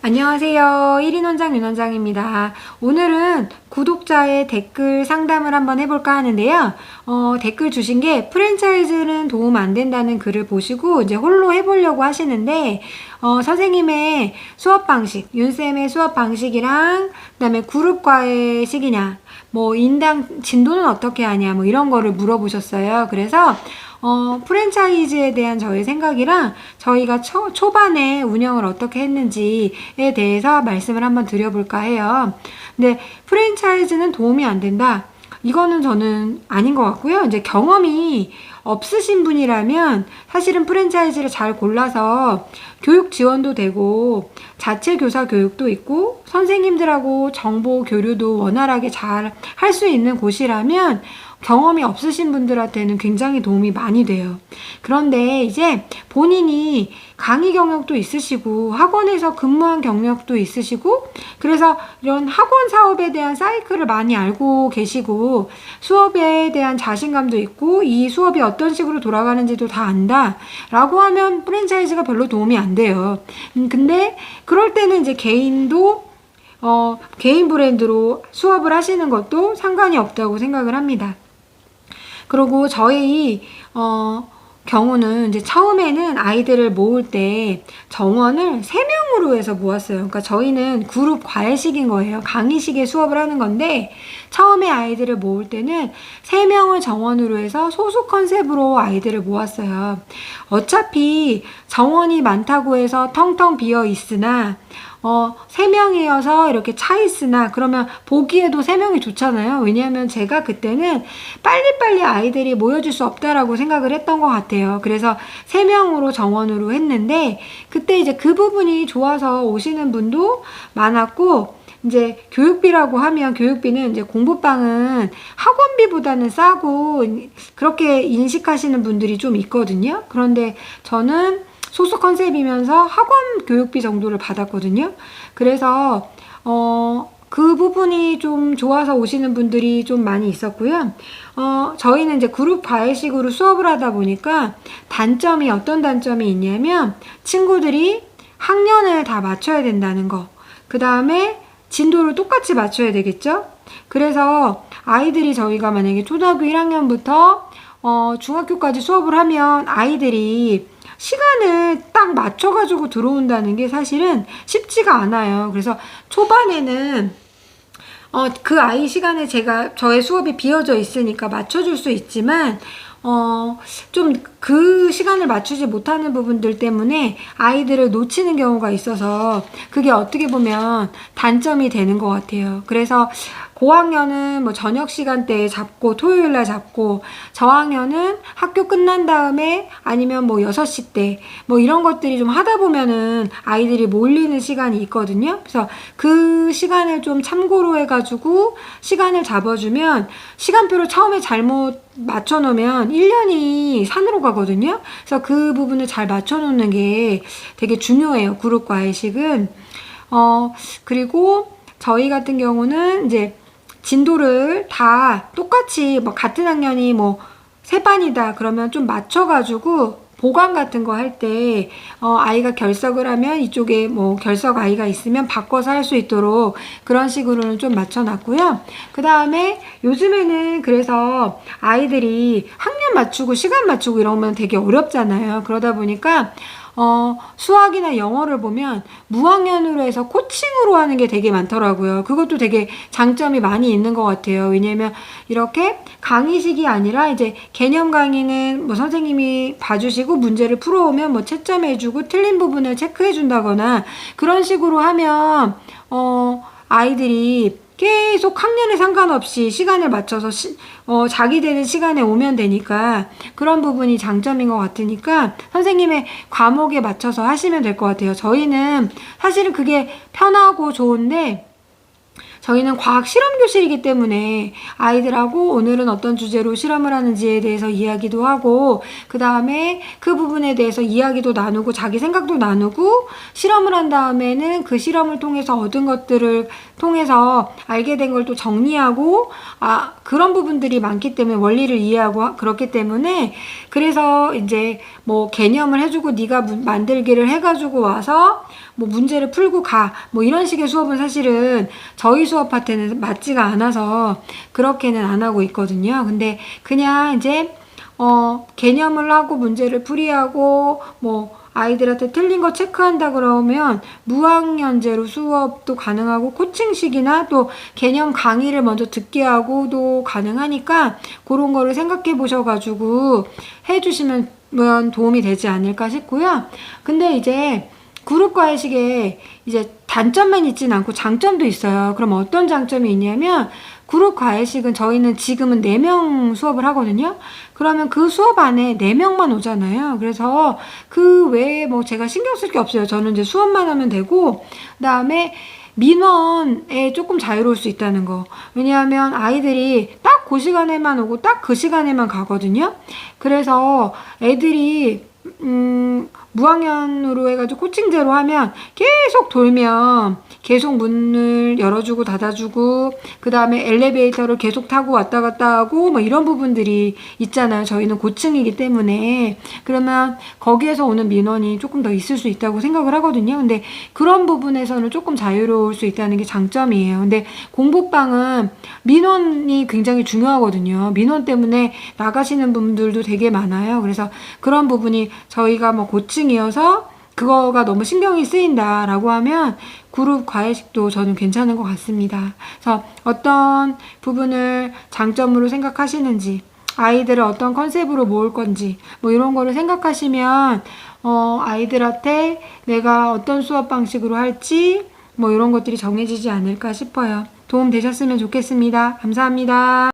안녕하세요. 1인 원장 윤원장입니다. 오늘은 구독자의 댓글 상담을 한번 해볼까 하는데요. 댓글 주신 게 프랜차이즈는 도움 안 된다는 글을 보시고 이제 홀로 해보려고 하시는데, 선생님의 수업 방식, 윤쌤의 수업 방식이랑 그다음에 그룹 과외식이냐, 뭐 인당 진도는 어떻게 하냐, 뭐 이런 거를 물어보셨어요. 그래서 프랜차이즈에 대한 저의 생각이랑 저희가 초반에 운영을 어떻게 했는지에 대해서 말씀을 한번 드려볼까 해요. 근데 프랜차이즈는 도움이 안 된다. 이거는 저는 아닌 것 같고요. 이제 경험이 없으신 분이라면 사실은 프랜차이즈를 잘 골라서 교육 지원도 되고 자체 교사 교육도 있고 선생님들하고 정보 교류도 원활하게 잘 할 수 있는 곳이라면 경험이 없으신 분들한테는 굉장히 도움이 많이 돼요. 그런데 이제 본인이 강의 경력도 있으시고 학원에서 근무한 경력도 있으시고 그래서 이런 학원 사업에 대한 사이클을 많이 알고 계시고 수업에 대한 자신감도 있고 이 수업이 어떤 식으로 돌아가는지도 다 안다 라고 하면 프랜차이즈가 별로 도움이 안 돼요. 근데 그럴 때는 이제 개인 브랜드로 수업을 하시는 것도 상관이 없다고 생각을 합니다. 그리고 저희 경우는 이제 처음에는 아이들을 모을 때 정원을 3명으로 해서 모았어요. 그러니까 저희는 그룹 과외식인 거예요. 강의식의 수업을 하는 건데 처음에 아이들을 모을 때는 3명을 정원으로 해서 소수 컨셉으로 아이들을 모았어요. 어차피 정원이 많다고 해서 텅텅 비어 있으나 3명이어서 이렇게 차 있으나 그러면 보기에도 3명이 좋잖아요. 왜냐하면 제가 그때는 빨리빨리 아이들이 모여줄 수 없다라고 생각을 했던 것 같아요. 그래서 3명으로 정원으로 했는데 그때 이제 그 부분이 좋아서 오시는 분도 많았고 이제 교육비라고 하면 교육비는 이제 공부방은 학원비보다는 싸고 그렇게 인식하시는 분들이 좀 있거든요. 그런데 저는 소수 컨셉이면서 학원 교육비 정도를 받았거든요. 그래서 그 부분이 좀 좋아서 오시는 분들이 좀 많이 있었고요. 저희는 이제 그룹 과외식으로 수업을 하다 보니까 어떤 단점이 있냐면 친구들이 학년을 다 맞춰야 된다는 거. 그 다음에 진도를 똑같이 맞춰야 되겠죠? 그래서 아이들이 저희가 만약에 초등학교 1학년부터 중학교까지 수업을 하면 아이들이 시간을 딱 맞춰가지고 들어온다는 게 사실은 쉽지가 않아요. 그래서 초반에는 그 아이 시간에 저의 수업이 비어져 있으니까 맞춰줄 수 있지만 좀 그 시간을 맞추지 못하는 부분들 때문에 아이들을 놓치는 경우가 있어서 그게 어떻게 보면 단점이 되는 것 같아요. 그래서 고학년은 뭐 저녁 시간대에 잡고 토요일 날 잡고 저학년은 학교 끝난 다음에 아니면 뭐 6시 때 뭐 이런 것들이 좀 하다 보면은 아이들이 몰리는 시간이 있거든요. 그래서 그 시간을 좀 참고로 해가지고 시간을 잡아주면 시간표를 처음에 잘못 맞춰놓으면 1년이 산으로 가거든요. 그래서 그 부분을 잘 맞춰놓는 게 되게 중요해요. 그룹 과외식은. 그리고 저희 같은 경우는 이제 진도를 다 똑같이 뭐 같은 학년이 뭐 3반이다 그러면 좀 맞춰가지고 보강 같은 거 할 때 아이가 결석을 하면 이쪽에 뭐 결석 아이가 있으면 바꿔서 할 수 있도록 그런 식으로는 좀 맞춰놨고요. 그 다음에 요즘에는 그래서 아이들이 학년 맞추고 시간 맞추고 이러면 되게 어렵잖아요. 그러다 보니까 수학이나 영어를 보면 무학년으로 해서 코칭으로 하는 게 되게 많더라고요. 그것도 되게 장점이 많이 있는 것 같아요. 왜냐면 이렇게 강의식이 아니라 이제 개념 강의는 뭐 선생님이 봐주시고 문제를 풀어오면 뭐 채점해주고 틀린 부분을 체크해준다거나 그런 식으로 하면 아이들이 계속 학년에 상관없이 시간을 맞춰서 자기 되는 시간에 오면 되니까 그런 부분이 장점인 것 같으니까 선생님의 과목에 맞춰서 하시면 될 것 같아요. 저희는 사실은 그게 편하고 좋은데 저희는 과학 실험 교실이기 때문에 아이들하고 오늘은 어떤 주제로 실험을 하는지에 대해서 이야기도 하고 그 다음에 그 부분에 대해서 이야기도 나누고 자기 생각도 나누고 실험을 한 다음에는 그 실험을 통해서 얻은 것들을 통해서 알게 된 걸 또 정리하고 그런 부분들이 많기 때문에 원리를 이해하고 그렇기 때문에 그래서 이제 뭐 개념을 해주고 네가 만들기를 해가지고 와서 뭐 문제를 풀고 가. 뭐 이런 식의 수업은 사실은 저희 수업한테는 맞지가 않아서 그렇게는 안 하고 있거든요. 근데 그냥 이제 개념을 하고 문제를 풀이하고 뭐 아이들한테 틀린 거 체크한다 그러면 무학년제로 수업도 가능하고 코칭식이나 또 개념 강의를 먼저 듣게 하고도 가능하니까 그런 거를 생각해 보셔가지고 해주시면 도움이 되지 않을까 싶고요. 근데 이제 그룹 과외식에 이제 단점만 있진 않고 장점도 있어요. 그럼 어떤 장점이 있냐면 그룹 과외식은 저희는 지금은 4명 수업을 하거든요. 그러면 그 수업 안에 4명만 오잖아요. 그래서 그 외에 뭐 제가 신경 쓸 게 없어요. 저는 이제 수업만 하면 되고, 그다음에 민원에 조금 자유로울 수 있다는 거. 왜냐하면 아이들이 딱 그 시간에만 오고 딱 그 시간에만 가거든요. 그래서 애들이 무학년으로 해가지고 코칭제로 하면 계속 돌면 계속 문을 열어주고 닫아주고 그 다음에 엘리베이터를 계속 타고 왔다 갔다 하고 뭐 이런 부분들이 있잖아요. 저희는 고층이기 때문에. 그러면 거기에서 오는 민원이 조금 더 있을 수 있다고 생각을 하거든요. 근데 그런 부분에서는 조금 자유로울 수 있다는 게 장점이에요. 근데 공부방은 민원이 굉장히 중요하거든요. 민원 때문에 나가시는 분들도 되게 많아요. 그래서 그런 부분이 저희가 뭐 고층이어서 그거가 너무 신경이 쓰인다라고 하면 그룹 과외식도 저는 괜찮은 것 같습니다. 그래서 어떤 부분을 장점으로 생각하시는지, 아이들을 어떤 컨셉으로 모을 건지, 뭐 이런 거를 생각하시면 아이들한테 내가 어떤 수업 방식으로 할지 뭐 이런 것들이 정해지지 않을까 싶어요. 도움 되셨으면 좋겠습니다. 감사합니다.